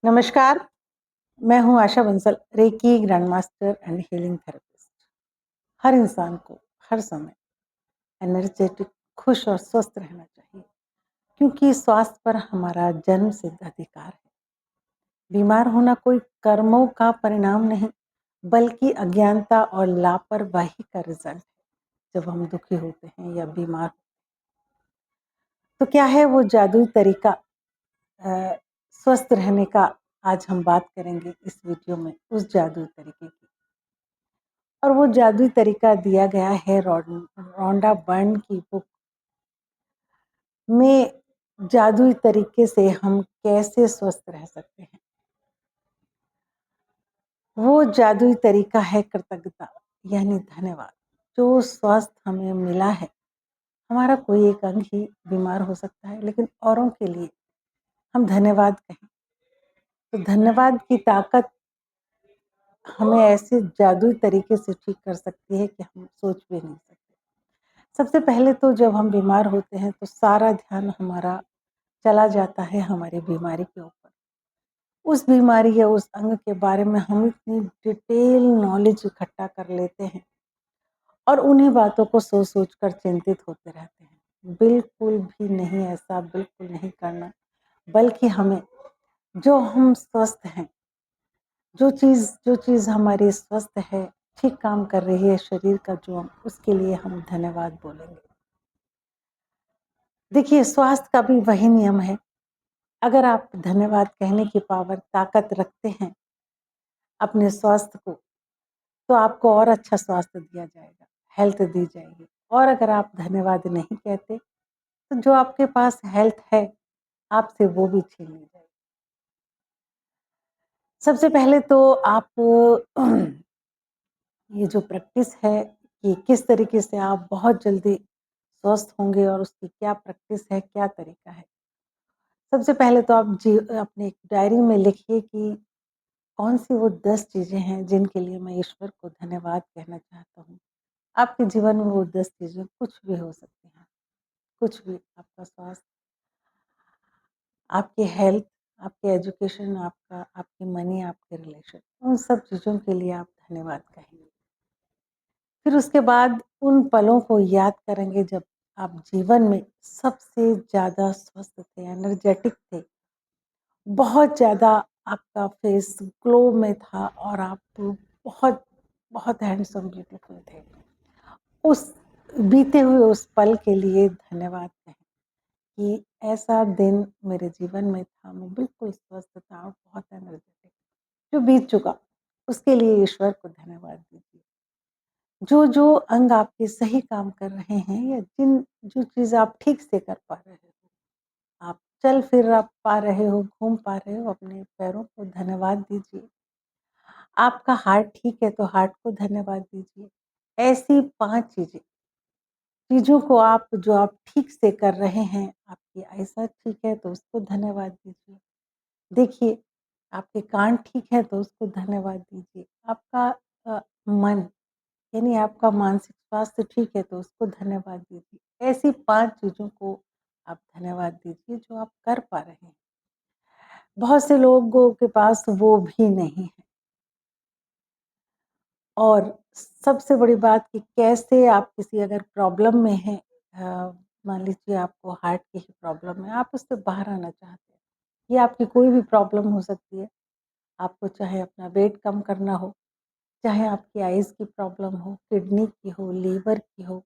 नमस्कार, मैं हूँ Asha Bansal, reiki grand master and healing therapist. हर इंसान को हर समय एनर्जेटिक, खुश और स्वस्थ रहना चाहिए क्योंकि स्वास्थ्य पर हमारा जन्म सिद्ध अधिकार है। बीमार होना कोई कर्मों का परिणाम नहीं, बल्कि अज्ञानता और लापरवाही का रिजल्ट है। जब हम दुखी होते हैं या बीमार, तो क्या है वो जादुई तरीका स्वस्थ रहने का। आज हम बात करेंगे इस वीडियो में उस जादुई तरीके की। और वो जादुई तरीका दिया गया है रोंडा बर्न की बुक में। जादुई तरीके से हम कैसे स्वस्थ रह सकते हैं, वो जादुई तरीका है कृतज्ञता, यानी धन्यवाद। जो स्वास्थ्य हमें मिला है, हमारा कोई एक अंग ही बीमार हो सकता है, लेकिन औरों के लिए हम धन्यवाद कहें तो धन्यवाद की ताकत हमें ऐसे जादुई तरीके से ठीक कर सकती है कि हम सोच भी नहीं सकते। सबसे पहले तो जब हम बीमार होते हैं तो सारा ध्यान हमारा चला जाता है हमारी बीमारी के ऊपर। उस बीमारी या उस अंग के बारे में हम इतनी डिटेल नॉलेज इकट्ठा कर लेते हैं और उन्हीं बातों को सोच सोच कर चिंतित होते रहते हैं। बिल्कुल भी नहीं, ऐसा बिल्कुल नहीं करना। बल्कि हमें, जो हम स्वस्थ हैं, जो चीज़ हमारी स्वस्थ है, ठीक काम कर रही है शरीर का, जो उसके लिए हम धन्यवाद बोलेंगे। देखिए, स्वास्थ्य का भी वही नियम है। अगर आप धन्यवाद कहने की पावर, ताकत रखते हैं अपने स्वास्थ्य को, तो आपको और अच्छा स्वास्थ्य दिया जाएगा, हेल्थ दी जाएगी। और अगर आप धन्यवाद नहीं कहते, तो जो आपके पास हेल्थ है, आपसे वो भी छीन ली जाएगी। सबसे पहले तो आप ये जो प्रैक्टिस है कि किस तरीके से आप बहुत जल्दी स्वस्थ होंगे और उसकी क्या प्रैक्टिस है, क्या तरीका है। सबसे पहले तो आप अपने एक डायरी में लिखिए कि कौन सी वो 10 चीज़ें हैं जिनके लिए मैं ईश्वर को धन्यवाद कहना चाहता हूँ। आपके जीवन में वो 10 चीज़ें कुछ भी हो सकती हैं, कुछ भी। आपका स्वास्थ्य, आपकी हेल्थ, आपकी एजुकेशन, आपकी मनी, आपके रिलेशन, उन सब चीज़ों के लिए आप धन्यवाद कहेंगे। फिर उसके बाद उन पलों को याद करेंगे जब आप जीवन में सबसे ज़्यादा स्वस्थ थे, एनर्जेटिक थे, बहुत ज़्यादा आपका फेस ग्लो में था और आप बहुत बहुत हैंडसम ब्यूटीफुल थे। उस बीते हुए उस पल के लिए धन्यवाद कहें कि ऐसा दिन मेरे जीवन में था, मैं बिल्कुल स्वस्थ था और बहुत एनर्जेटिक। जो बीत चुका, उसके लिए ईश्वर को धन्यवाद दीजिए। जो अंग आपके सही काम कर रहे हैं, या जो चीज़ आप ठीक से कर पा रहे हो, आप चल फिर आप पा रहे हो, घूम पा रहे हो, अपने पैरों को धन्यवाद दीजिए। आपका हार्ट ठीक है तो हार्ट को धन्यवाद दीजिए। ऐसी 5 चीज़ों को जो आप ठीक से कर रहे हैं, आपकी आईसाइट ठीक है तो उसको धन्यवाद दीजिए। देखिए, आपके कान ठीक है तो उसको धन्यवाद दीजिए। आपका मन, यानी आपका मानसिक स्वास्थ्य ठीक है तो उसको धन्यवाद दीजिए। ऐसी 5 चीज़ों को आप धन्यवाद दीजिए जो आप कर पा रहे हैं। बहुत से लोगों के पास वो भी नहीं है। और सबसे बड़ी बात कि कैसे आप किसी अगर प्रॉब्लम में हैं, मान लीजिए आपको हार्ट की ही प्रॉब्लम है, आप उससे बाहर आना चाहते हैं। ये आपकी कोई भी प्रॉब्लम हो सकती है। आपको चाहे अपना वेट कम करना हो, चाहे आपकी आइज़ की प्रॉब्लम हो, किडनी की हो, लीवर की हो,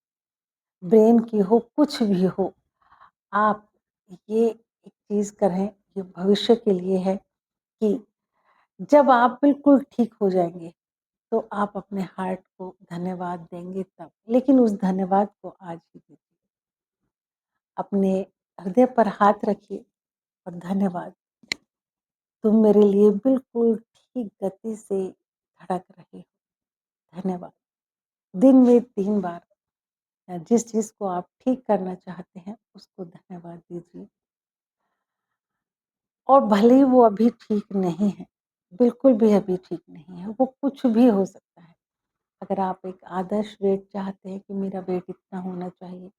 ब्रेन की हो, कुछ भी हो। आप ये एक चीज़ करें, ये भविष्य के लिए है कि जब आप बिल्कुल ठीक हो जाएँगे, तो आप अपने हार्ट को धन्यवाद देंगे तब। लेकिन उस धन्यवाद को आज ही दीजिए। अपने हृदय पर हाथ रखिए और धन्यवाद, तुम मेरे लिए बिल्कुल ठीक गति से धड़क रहे हो। धन्यवाद। दिन में 3 बार जिस चीज़ को आप ठीक करना चाहते हैं, उसको धन्यवाद दीजिए। और भले ही वो अभी ठीक नहीं है, बिल्कुल भी अभी ठीक नहीं है, वो कुछ भी हो सकता है। अगर आप एक आदर्श वेट चाहते हैं कि मेरा वेट इतना होना चाहिए,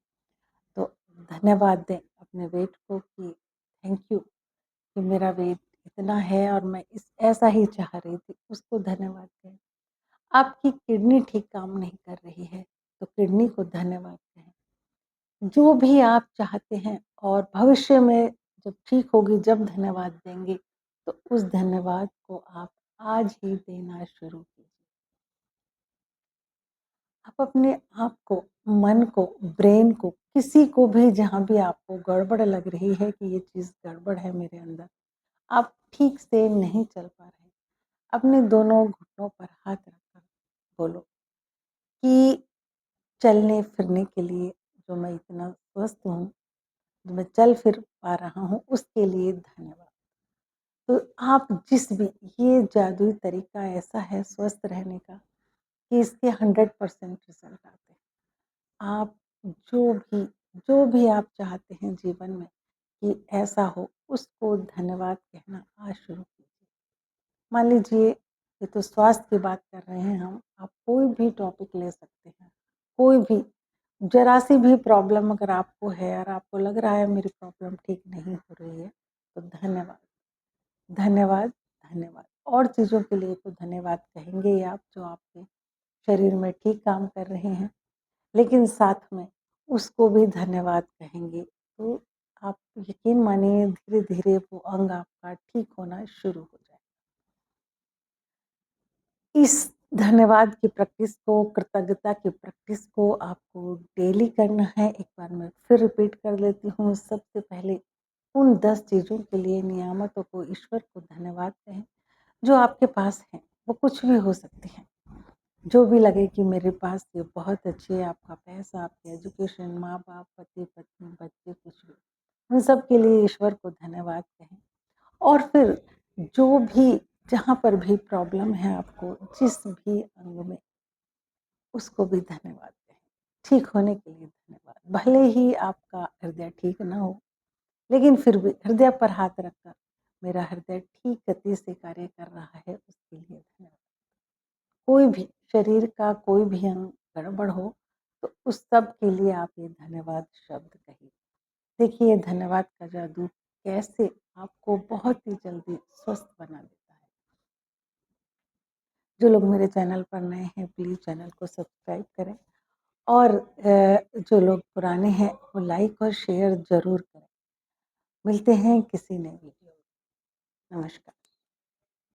तो धन्यवाद दें अपने वेट को कि थैंक यू कि मेरा वेट इतना है और मैं इस ऐसा ही चाह रही थी, उसको धन्यवाद कहें। आपकी किडनी ठीक काम नहीं कर रही है, तो किडनी को धन्यवाद कहें। जो भी आप चाहते हैं और भविष्य में जब ठीक होगी, जब धन्यवाद देंगे, तो उस धन्यवाद को आप आज ही देना शुरू कीजिए। आप अपने आप को, मन को, ब्रेन को, किसी को भी जहाँ भी आपको गड़बड़ लग रही है कि ये चीज़ गड़बड़ है मेरे अंदर, आप ठीक से नहीं चल पा रहे, अपने दोनों घुटनों पर हाथ रखकर बोलो कि चलने-फिरने के लिए जो मैं इतना स्वस्थ हूँ, जो मैं चल फिर पा रहा हूँ, उसके लिए धन्यवाद। तो आप जिस भी, ये जादुई तरीका ऐसा है स्वस्थ रहने का कि इसके 100% रिज़ल्ट आते हैं। आप जो भी जो भी आप चाहते हैं जीवन में कि ऐसा हो, उसको धन्यवाद कहना आज शुरू कीजिए। मान लीजिए, ये तो स्वास्थ्य की बात कर रहे हैं हम, आप कोई भी टॉपिक ले सकते हैं, कोई भी, ज़रा-सी भी प्रॉब्लम अगर आपको है और आपको लग रहा है मेरी प्रॉब्लम ठीक नहीं हो रही है, तो धन्यवाद, धन्यवाद, धन्यवाद। और चीज़ों के लिए तो धन्यवाद कहेंगे ही आप, जो आपके शरीर में ठीक काम कर रहे हैं, लेकिन साथ में उसको भी धन्यवाद कहेंगे, तो आप यकीन मानिए धीरे-धीरे वो अंग आपका ठीक होना शुरू हो जाएगा। इस धन्यवाद की प्रैक्टिस को, कृतज्ञता की प्रैक्टिस को आपको डेली करना है। एक बार मैं फिर रिपीट कर लेती हूँ। सबसे पहले उन 10 चीज़ों के लिए, नियामतों को, ईश्वर को धन्यवाद कहें, जो आपके पास हैं। वो कुछ भी हो सकती हैं। जो भी लगे कि मेरे पास ये बहुत अच्छी है, आपका पैसा, आपकी एजुकेशन, माँ-बाप, पति-पत्नी, बच्चे, कुछ भी। उन सब के लिए ईश्वर को धन्यवाद कहें। और फिर जो भी, जहाँ पर भी प्रॉब्लम है आपको, जिस भी अंग में, उसको भी धन्यवाद कहें। ठीक होने के लिए धन्यवाद। भले ही आपका हृदय ठीक ना हो, लेकिन फिर भी हृदय पर हाथ रखकर, मेरा हृदय ठीक गति से कार्य कर रहा है, उसके लिए धन्यवाद। कोई भी शरीर का कोई भी अंग गड़बड़ हो, तो उस सब के लिए आप ये धन्यवाद शब्द कहिए। देखिए धन्यवाद का जादू कैसे आपको बहुत ही जल्दी स्वस्थ बना देता है। जो लोग मेरे चैनल पर नए हैं, प्लीज़ चैनल को सब्सक्राइब करें, और जो लोग पुराने हैं वो लाइक और शेयर ज़रूर करें। मिलते हैं किसी नए वीडियो में। नमस्कार।